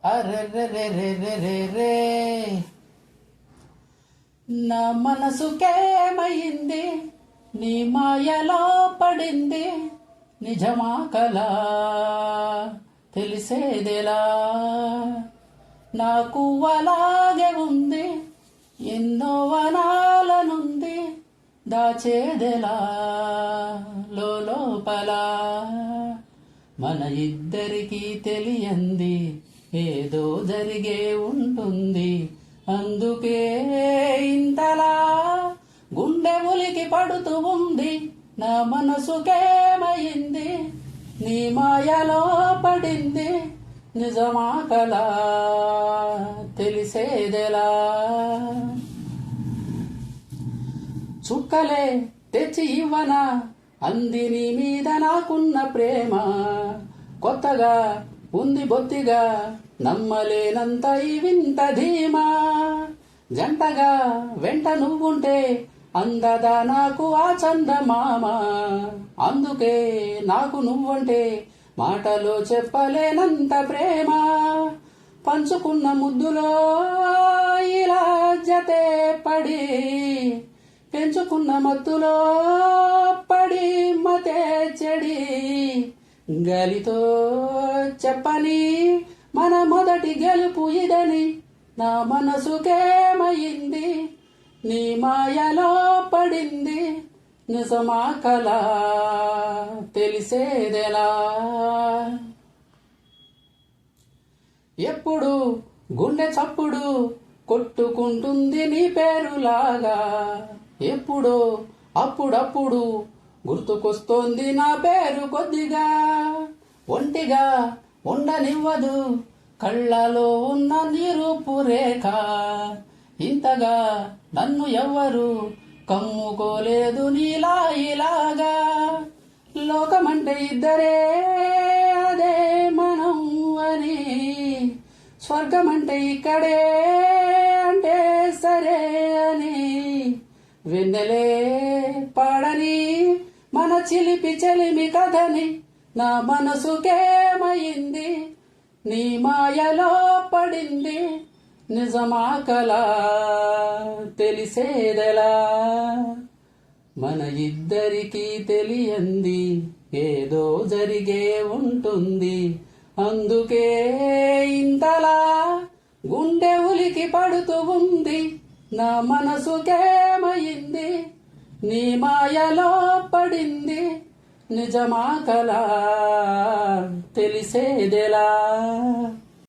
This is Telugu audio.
అరెరెరెరెరెరె నా మనసుకేమైంది, నీ మాయలో పడింది, నిజమా కలా తెలిసేదెలా? నాకు అలాగే ఉంది, ఎన్నో వనాలనుంది, దాచేదెలా లోపల? మన ఇద్దరికీ తెలియంది ఏదో జరిగే ఉంటుంది, అందుకే ఇంతలా గుండె ఉలికి పడుతూ ఉంది. నా మనసుకేమైంది, నీ మాయలో పడింది, నిజమా కలా తెలిసేదెలా? చుక్కలే తెచ్చి ఇవ్వనా అంది నీ మీద నాకున్న ప్రేమ, కొత్తగా ఉంది బొత్తిగా నమ్మలేనంత ఈ వింత ధీమా. జంటగా వెంట నువ్వుంటే అందదా నాకు ఆ చందమామ, అందుకే నాకు నువ్వంటే మాటలో చెప్పలేనంత ప్రేమ. పంచుకున్న ముద్దులో ఇలా జతే పడి, పెంచుకున్న మత్తులో పడి మతే చెడి, గలితో చెప్పని మన మొదటి గెలుపు ఇదని. నా మనసుకేమైంది, నీ మాయలో పడింది, నిజమా కలా తెలిసేదెలా? ఎప్పుడు గుండె చప్పుడు కొట్టుకుంటుంది నీ పేరులాగా, ఎప్పుడో అప్పుడప్పుడు గుర్తుకొస్తోంది నా పేరు కొద్దిగా. ఒంటిగా ఉండనివ్వదు కళ్ళలో ఉన్న నీ రూపు రేఖ, ఇంతగా నన్ను ఎవ్వరు కమ్ముకోలేదు నీలా ఇలాగా. లోకమంటే ఇద్దరే అదే మనం అని, స్వర్గమంటే ఇక్కడే అంటే సరే అని, వెన్నెలే పాడని మన చిలిపి చెలిమి కథని. నా మనసుకేమైంది, నీ మాయలో పడింది, నిజమా కలా తెలిసేదెలా? మన ఇద్దరికీ తెలియంది ఏదో జరిగే ఉంటుంది, అందుకే ఇంతలా గుండె ఉలికి పడుతూ ఉంది. నా మనసుకేమైంది, నీ మాయలో పడింది, నిజమా కలా తెలిసేదెలా?